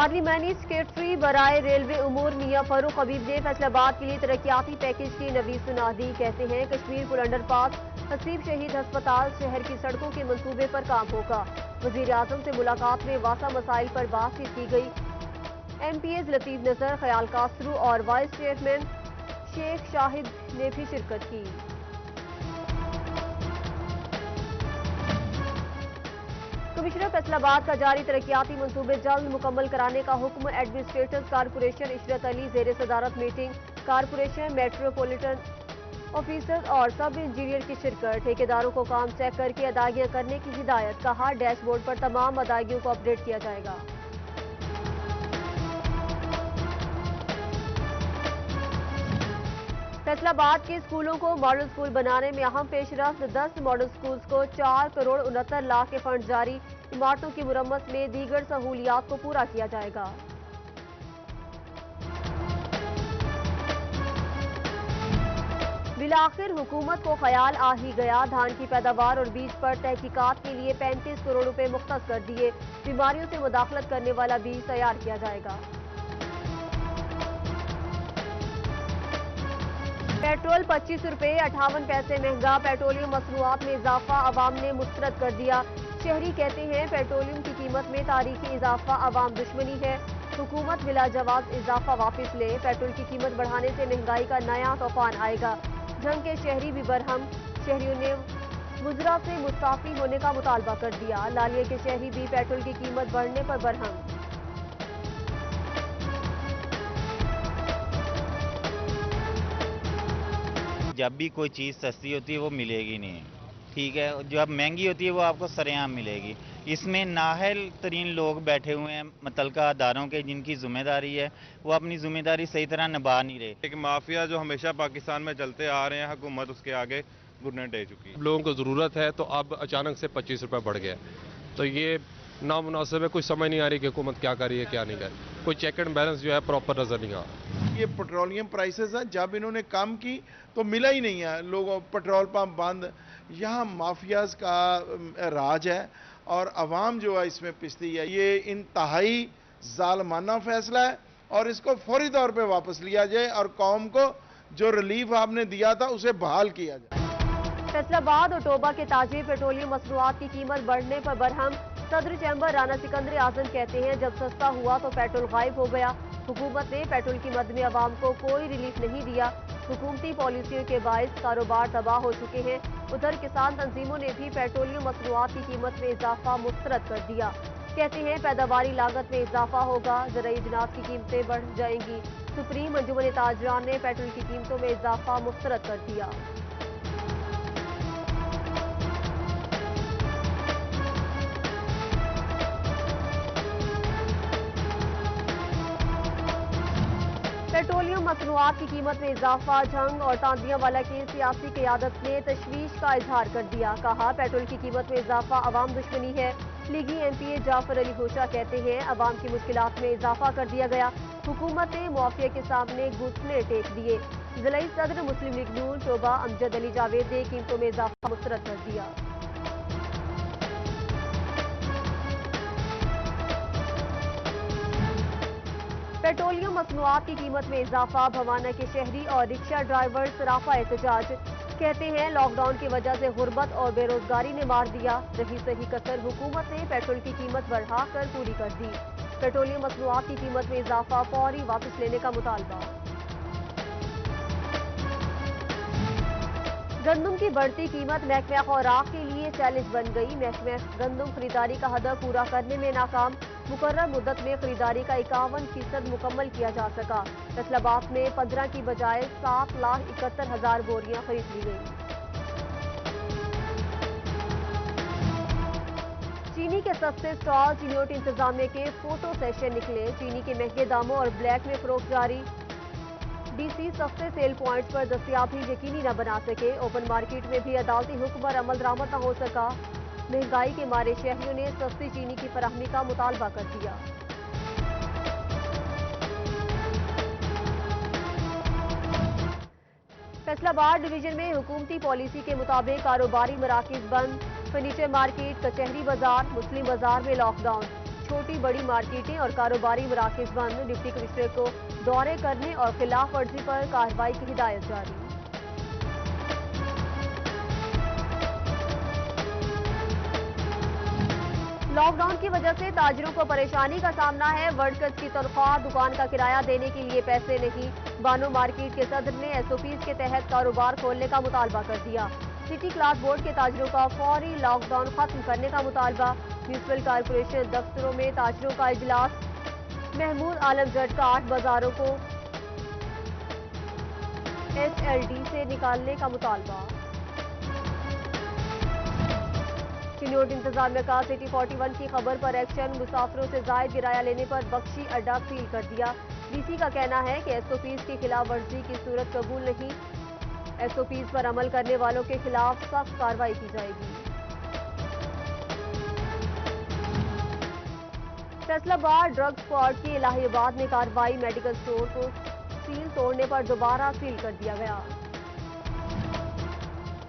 पार्लिमानी secretary बराए railway उमूर मियां फरूख हबीब ने फैसलाबाद के लिए तरक्याती पैकेज की नवीद सुना दी। कहते हैं कश्मीर पुल अंडरपास, हसीब शहीद अस्पताल, शहर की सड़कों के मंसूबे पर काम होगा। वजीर आजम से मुलाकात में वासा मसाइल पर बातचीत की गई। MPs लतीफ नजर, ख्याल कासरू और वाइस चेयरमैन शेख शाहिद ने भी शिरकत की। कमिश्नर फैसलाबाद का जारी तरक्याती मंसूबे जल्द मुकम्मल कराने का हुक्म। एडमिनिस्ट्रेटर्स कारपोरेशन इशरत अली जेर सदारत मीटिंग। कारपोरेशन मेट्रोपॉलिटन ऑफिसर्स और सब इंजीनियर की शिरकत। ठेकेदारों को काम चेक करके अदायगियां करने की हिदायत। कहा डैशबोर्ड पर तमाम अदायगियों को अपडेट किया जाएगा। फैसलाबाद के स्कूलों को मॉडल स्कूल बनाने में अहम पेशरफ्त। 10 मॉडल स्कूल्स को 4 करोड़ 69 लाख के फंड जारी। इमारतों की मुरम्मत में दीगर सहूलियात को पूरा किया जाएगा। बिलाखिर हुकूमत को ख्याल आ ही गया। धान की पैदावार और बीज पर तहकीकात के लिए 35 करोड़ रुपए मुख्तस कर दिए। बीमारियों से मुदाखलत करने वाला बीज तैयार किया जाएगा। पेट्रोल 25 रुपए 58 पैसे महंगा। पेट्रोलियम मसनूआत में इजाफा अवाम ने मुस्तरद कर दिया। शहरी कहते हैं पेट्रोलियम की कीमत में तारीखी इजाफा अवाम दुश्मनी है। हुकूमत बिला जवाब इजाफा वापस ले। पेट्रोल की कीमत बढ़ाने से महंगाई का नया तूफान आएगा। जंग के शहरी भी बरहम। शहरियों ने मुजरा से मुस्ताफी होने का मुतालबा कर दिया। लालिया के शहरी भी पेट्रोल की कीमत बढ़ने पर बरहम। जब भी कोई चीज़ सस्ती होती है वो मिलेगी नहीं, ठीक है। जब महंगी होती है वो आपको सरेआम मिलेगी। इसमें नाहल तरीन लोग बैठे हुए हैं मुतलका अदारों के, जिनकी जिम्मेदारी है वो अपनी जिम्मेदारी सही तरह निभा नहीं रहे। एक माफिया जो हमेशा पाकिस्तान में चलते आ रहे हैं, हुकूमत उसके आगे घुटने टेक चुकी है। लोगों को ज़रूरत है तो अब अचानक से 25 रुपये बढ़ गया, तो ये नामुनासिब है। कुछ समझ नहीं आ रही कि हुकूमत क्या कर रही है क्या नहीं कर रही। कोई चेक एंड बैलेंस जो है प्रॉपर नजर नहीं आ रहा। ये पेट्रोलियम प्राइसेस हैं, जब इन्होंने कम की तो मिला ही नहीं है। लोगों पेट्रोल पंप बंद। यहाँ माफियाज का राज है और अवाम जो है इसमें पिसती है। ये इंतहाई जालमाना फैसला है और इसको फौरी तौर पे वापस लिया जाए और कौम को जो रिलीफ आपने दिया था उसे बहाल किया जाए। फैसलाबाद और टोबा के ताजिर पेट्रोलियम मसनूआत की कीमत बढ़ने पर बरहम। सदर चैम्बर राना सिकंदर आजम कहते हैं जब सस्ता हुआ तो पेट्रोल गायब हो गया। हुकूमत ने पेट्रोल की मद में अवाम को कोई रिलीफ नहीं दिया। हुकूमती पॉलिसियों के बायस कारोबार तबाह हो चुके हैं। उधर किसान तंजीमों ने भी पेट्रोलियम मसनूआत की कीमत में इजाफा मुस्तरद कर दिया। कहते हैं पैदावारी लागत में इजाफा होगा, ज़राई अजनास की कीमतें बढ़ जाएंगी। सुप्रीम अंजुमन ताजरान ने पेट्रोल की कीमतों में इजाफा मुस्तरद कर दिया। पेट्रोलियम मसनूआत की कीमत में इजाफा जंग और तांदियावाला की सियासी क़यादत ने तशवीश का इजहार कर दिया। कहा पेट्रोल की कीमत में इजाफा अवाम दुश्मनी है। लीगी MPA जाफर अली होशा कहते हैं अवाम की मुश्किलात में इजाफा कर दिया गया। हुकूमत ने मुआफिया के सामने घुटने टेक दिए। जिलाई सदर मुस्लिम लीग नून टोबा अमजद अली जावेद ने कीमतों में इजाफा मुस्तरद कर दिया। पेट्रोलियम मसनूआत की कीमत में इजाफा। भवाना के शहरी और रिक्शा ड्राइवर सराफा एहतजाज। कहते हैं लॉकडाउन की वजह से गुर्बत और बेरोजगारी ने मार दिया। रही सही कसर हुकूमत ने पेट्रोल की कीमत बढ़ाकर पूरी कर दी। पेट्रोलियम मसनूआत की कीमत में इजाफा फौरी वापस लेने का मुतालबा। गंदम की बढ़ती कीमत महकमा खुराक के लिए चैलेंज बन गई। महकमा गंदम खरीदारी का हदफ पूरा करने में नाकाम। मुकर्रर मुद्दत में खरीदारी का 51% मुकम्मल किया जा सका। फैसलाबाद में 15 की बजाय 7,71,000 बोरियां खरीद ली गई। चीनी के सस्ते स्टॉल। चीनियोट इंतजामिया के फोटो सेशन निकले। चीनी के महंगे दामों और ब्लैक में फरोख्त जारी। DC सस्ते सेल पॉइंट्स पर दस्तयाबी यकीनी न बना सके। ओपन मार्केट में भी अदालती हुक्म पर अमल दरामद न हो सका। महंगाई के मारे शहरियों ने सस्ती चीनी की फराहमी का मुतालबा कर दिया। फैसलाबाद डिवीजन में हुकूमती पॉलिसी के मुताबिक कारोबारी मराकज बंद। फर्नीचर मार्केट, कचहरी बाजार, मुस्लिम बाजार में लॉकडाउन। छोटी बड़ी मार्केटें और कारोबारी मराकज बंद। डिप्टी कमिश्नर को दौरे करने और खिलाफ वर्जी पर कार्रवाई की हिदायत जारी। लॉकडाउन की वजह से ताजिरों को परेशानी का सामना है। वर्कर्स की तनख्वाह, दुकान का किराया देने के लिए पैसे नहीं। बानो मार्केट के सदर ने एसओपीज के तहत कारोबार खोलने का मुतालबा कर दिया। सिटी क्लास बोर्ड के ताजिरों का फौरी लॉकडाउन खत्म करने का मुतालबा। म्यूनिसिपल कारपोरेशन दफ्तरों में ताजिरों का इजलास। महमूद आलम जट का 8 बाजारों को SLD से निकालने का मुतालबा। चिन्योट इंतजामिया का सिटी 41 की खबर पर एक्शन। मुसाफिरों से जायद किराया लेने पर बख्शी अड्डा सील कर दिया। डीसी का कहना है कि एसओपीज की खिलाफ वर्जी की सूरत कबूल नहीं। एसओपीज पर अमल करने वालों के खिलाफ सख्त कार्रवाई की जाएगी। फैसलाबाद ड्रग स्क्वाड की इलाहाबाद में कार्रवाई। मेडिकल स्टोर को सील तोड़ने पर दोबारा सील कर दिया गया।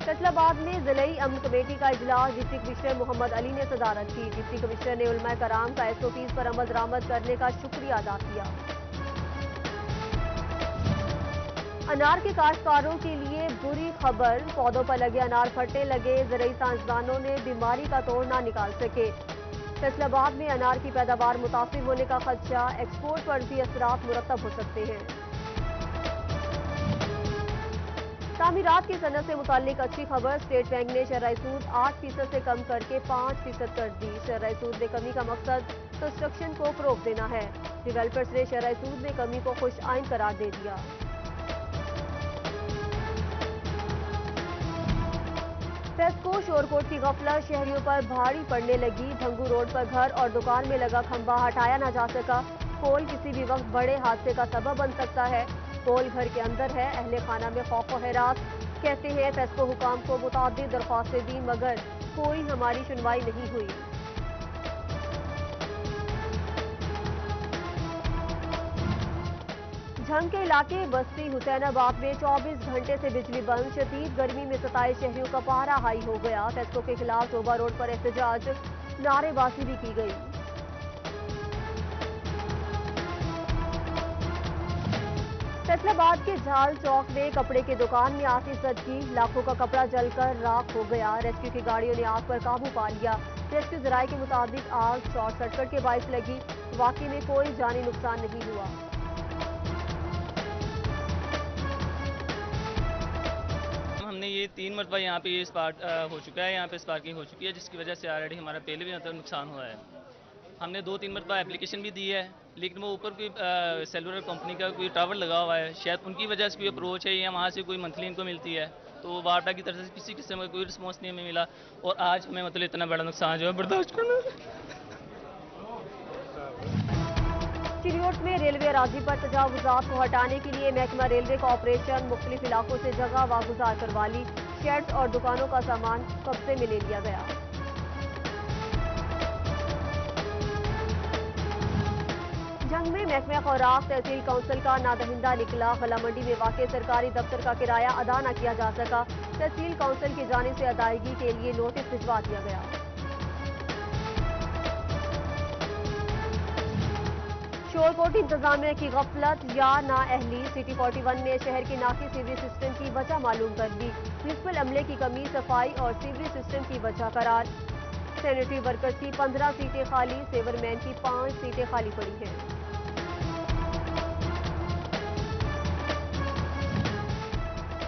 फैसलाबाद में जिले अमन कमेटी का इजलास। डिप्टी कमिश्नर मोहम्मद अली ने सदारत की। डिप्टी कमिश्नर ने उलमा कराम का एसओपीज पर अमल दरामद करने का शुक्रिया अदा किया। अनार के काश्तकारों के लिए बुरी खबर। पौधों पर लगे अनार फटने लगे। ज़राई साइंसदानों ने बीमारी का तोड़ ना निकाल सके। फैसलाबाद में अनार की पैदावार मुतासिर होने का खदशा। एक्सपोर्ट पर भी असरात मुरतब हो सकते हैं। तामीरात की सनत से मुताल्लिक अच्छी खबर। स्टेट बैंक ने शरह सूद 8% से कम करके 5% कर दी। शरह सूद में कमी का मकसद कंस्ट्रक्शन को फरोग देना है। डेवलपर्स ने शरह सूद में कमी को खुश आइन करार दे दिया। फेस्को शोरकोट की गफलत शहरियों पर भारी पड़ने लगी। भंगू रोड पर घर और दुकान में लगा खंबा हटाया ना जा सका। पोल किसी भी वक्त बड़े हादसे का सबब बन सकता है। पोल घर के अंदर है। अहले खाना में खौफ और हिरास। कहते हैं फेस्को हुकाम को मुताद्दिद दरख्वास्तें दी मगर कोई हमारी सुनवाई नहीं हुई। झंग के इलाके बस्ती हुसैनाबाद में 24 घंटे से बिजली बंद। शदीद गर्मी में सताए शहरियों का पारा हाई हो गया। फेस्को के खिलाफ टोबा रोड पर एहतजाज, नारेबाजी भी की गई। फैसलाबाद के झाल चौक में कपड़े की दुकान में आतिशबाजी। लाखों का कपड़ा जलकर राख हो गया। रेस्क्यू की गाड़ियों ने आग पर काबू पा लिया। रेस्क्यू जराये के मुताबिक आग शॉर्ट सर्किट के बायस लगी। वाकई में कोई जानी नुकसान नहीं हुआ। हमने ये 3 मरतबा यहाँ पे ये स्पार्क हो चुका है, यहाँ पे स्पार्किंग हो चुकी है, जिसकी वजह से ऑलरेडी हमारा पहले भी मतलब नुकसान हुआ है। हमने 2-3 मरतबा एप्लीकेशन भी दी है, लेकिन वो ऊपर कोई सेलुलर कंपनी का कोई टावर लगा हुआ है, शायद उनकी वजह से कोई अप्रोच है या वहाँ से कोई मंथली इनको मिलती है, तो वाटा की तरफ से किसी किस्म का कोई रिस्पॉन्स नहीं हमें मिला। और आज हमें मतलब इतना बड़ा नुकसान जो है बर्दाश्त करना। चिन्योट में रेलवे अराजी पर तजावुजात को हटाने के लिए महकमा रेलवे का ऑपरेशन। मुख्तलिफ इलाकों से जगह वागुजार करवा ली। शेड्स और दुकानों का सामान कब्जे में ले लिया गया। जंग में महकमा खुराक तहसील काउंसिल का नादहिंदा निकला। गला मंडी में वाक़ सरकारी दफ्तर का किराया अदा न किया जा सका। तहसील काउंसिल की जानिब से अदायगी के लिए नोटिस भिजवा दिया गया। शोरकोट इंतजामिया की गफलत या नाअहली। सिटी 41 ने शहर की नाकी सीवरेज सिस्टम की वजह मालूम कर दी। म्यूनिसिपल अमले की कमी, सफाई और सीवरेज सिस्टम की वजह करार। सैनिटरी वर्कर्स की 15 सीटें खाली, सेवरमैन की 5 सीटें खाली पड़ी हैं।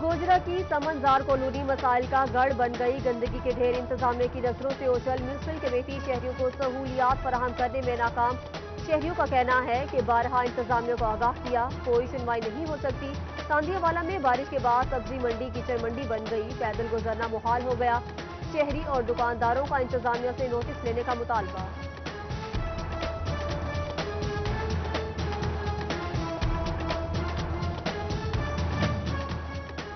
गोजरा की समनजार कॉलोनी मसाइल का गढ़ बन गई। गंदगी के ढेर इंतजामिया की नजरों से ओझल। म्यूनिसिपल कमेटी शहरियों को सहूलियात फराहम करने में नाकाम। शहरियों का कहना है कि बारहा इंतजामिया को आगाह किया, कोई सुनवाई नहीं हो सकती। सांदियावाला में बारिश के बाद सब्जी मंडी कीचड़ मंडी बन गई। पैदल गुजरना मुहाल हो गया। शहरी और दुकानदारों का इंतजामिया से नोटिस लेने का मुतालबा।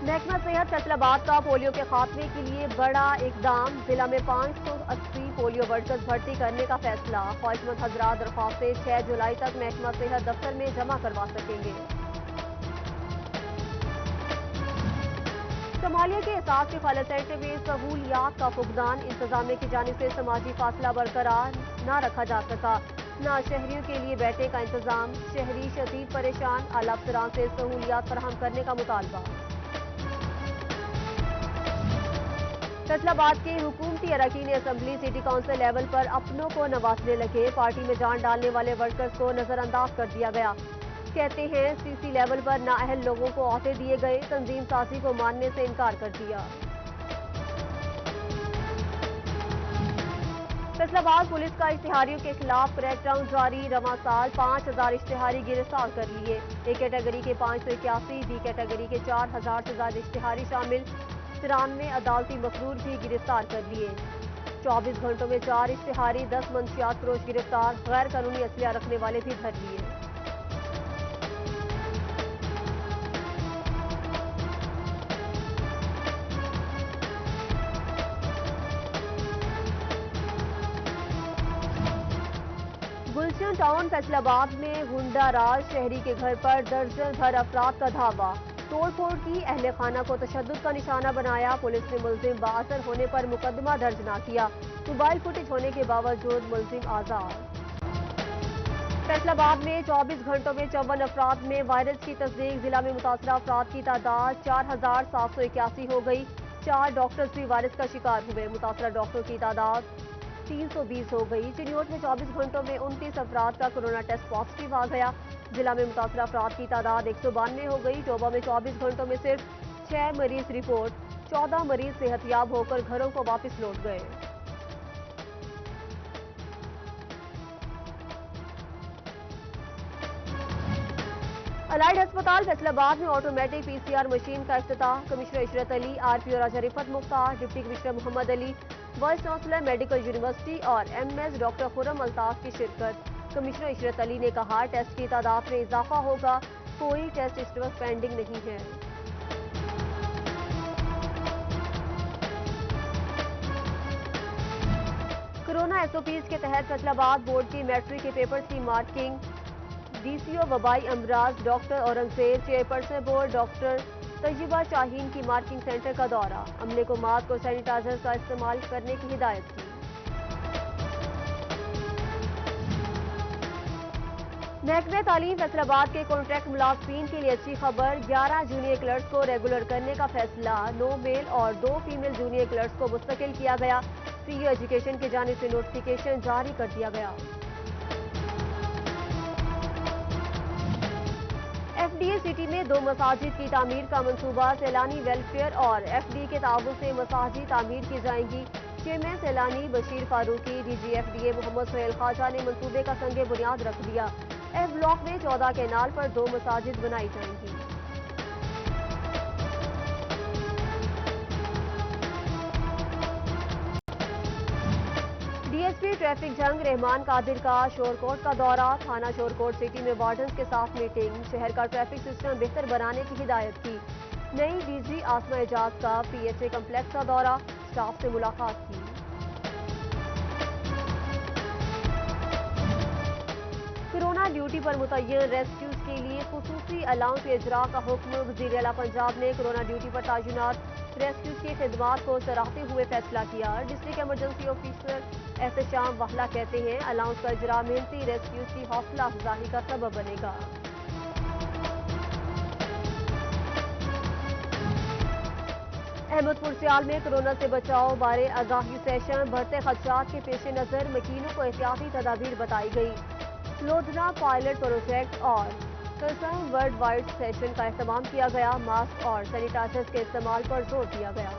महकमा सेहत फैसलाबाद का पोलियो के खात्मे के लिए बड़ा इकदाम। जिला में 580 पोलियो वर्कर्स भर्ती करने का फैसला। ख्वाहिशमंद हजरात दरख्वास्तें 6 जुलाई तक महकमा सेहत दफ्तर में जमा करवा सकेंगे। सोमालिया के एहसास के खला सेंटर में सहूलियात का फुकदान। इंतजामिया की जानिब से समाजी फासला बरकरार न रखा जा सका। धसना, शहरियों के लिए बैठने का इंतजाम, शहरी शदीद परेशान, आला अफसरान से सहूलियात फराहम करने का मुतालबा। फैसलाबाद के हुकूमती अरकान असम्बली सिटी काउंसिल लेवल पर अपनों को नवाजने लगे, पार्टी में जान डालने वाले वर्कर्स को नजरअंदाज कर दिया गया। कहते हैं सीसी लेवल पर नाअहल लोगों को अहदे दिए गए, तंजीम साजी को मानने से इनकार कर दिया। फैसलाबाद पुलिस का इश्तिहारियों के खिलाफ क्रैकडाउन जारी, रवां साल 5000 इश्तिहारी गिरफ्तार कर लिए। ए कैटेगरी के 581, बी कैटेगरी के 4000 से ज्यादा इश्तिहारी शामिल, 93 अदालती मफरूर भी गिरफ्तार कर लिए। 24 घंटों में 4 इश्तिहारी, 10 मंशियात फरोश गिरफ्तार, गैर कानूनी असलिया रखने वाले भी धर लिए। गुलशन टाउन फैसलाबाद में गुंडा राज, शहरी के घर पर दर्जन भर अफराद का धावा, तोड़फोड़ की, अहले खाना को तशद्दुद का निशाना बनाया। पुलिस ने मुलजिम बाअसर होने पर मुकदमा दर्ज न किया, मोबाइल फुटेज होने के बावजूद मुलजिम आजाद। फैसलाबाद में 24 घंटों में 54 अफराद में वायरस की तस्दीक, जिला में मुतासरा अफराद की तादाद 4781 हो गई। 4 डॉक्टर्स भी वायरस का शिकार हुए, मुतासरा डॉक्टरों की तादाद 320 हो गई। चिन्योट में 24 घंटों में 29 अफराद का कोरोना टेस्ट पॉजिटिव आ गया, जिला में मुतासरा अफराद की तादाद 192 हो गई। टोबा में 24 घंटों में सिर्फ 6 मरीज रिपोर्ट, 14 मरीज सेहतियाब होकर घरों को वापस लौट गए। अलाइड अस्पताल फैसलाबाद में ऑटोमेटिक PCR मशीन का इफ्तिताह, commissioner Ishrat Ali, RPO Raja Rifat Mukhtar, deputy commissioner Mohammad Ali, vice chancellor medical university और MS डॉक्टर खुर्रम अल्ताफ की शिरकत। कमिश्नर इशरत अली ने कहा टेस्ट की तादाद में इजाफा होगा, कोई टेस्ट इस वक्त पेंडिंग नहीं है। कोरोना SOPs के तहत फैसलाबाद बोर्ड की मैट्रिक के पेपर्स की मार्किंग, DCO वबाई अमराज doctor Aurangzeb, chairperson board doctor Tayyaba Shaheen की मार्किंग सेंटर का दौरा, अमले को मास्क और सैनिटाइजर का इस्तेमाल करने की हिदायत की। महकमे तालीम फैसलाबाद के कॉन्ट्रैक्ट मुलाजिमीन के लिए अच्छी खबर, 11 जूनियर क्लर्क्स को रेगुलर करने का फैसला, 9 मेल और 2 फीमेल जूनियर क्लर्क्स को मुस्तकिल किया गया। CEO एजुकेशन की जानिब से नोटिफिकेशन जारी कर दिया गया। FDA सिटी में 2 मसाजिद की तामीर का मंसूबा, सैलानी वेलफेयर और FD के ताउन से मसाजिद तामीर की जाएंगी। चेयरमैन सैलानी बशीर फारूकी, DG FDA मोहम्मद सोहेल ख्वाजा ने मंसूबे का संगे बुनियाद रख दिया। F ब्लॉक में 14 कैनाल पर 2 मसाजिद बनाई जाएंगी। DSP ट्रैफिक जंग रहमान कादिर का शोरकोट का दौरा, थाना शोरकोट सिटी में वार्डन्स के साथ मीटिंग, शहर का ट्रैफिक सिस्टम बेहतर बनाने की हिदायत की। नई DG आसमा एजाज का PHA कम्प्लेक्स का दौरा, स्टाफ से मुलाकात की। कोरोना ड्यूटी पर मुतय्यन रेस्क्यूज के लिए खुसूसी अलाउंस इजरा का हुक्म, वज़ीर आला पंजाब ने कोरोना ड्यूटी पर तायुनात रेस्क्यूज की खिदमात को सराहते हुए फैसला किया। डिस्ट्रिक्ट इमरजेंसी ऑफिसर एहतशाम वाहला कहते हैं अलाउंस का इजरा मेहनती रेस्क्यूज की हौसला अफजाई का सबब बनेगा। अहमदपुर सियाल में कोरोना से बचाव बारे आगाही सेशन, बढ़ते खदशात के पेश नजर मकीनों को एहतियाती तदाबीर बताई गई। लोधना पायलट प्रोजेक्ट और कंसर्न वर्ल्ड वाइड सेशन का एहतमाम किया गया, मास्क और सैनिटाइजर्स के इस्तेमाल पर जोर दिया गया।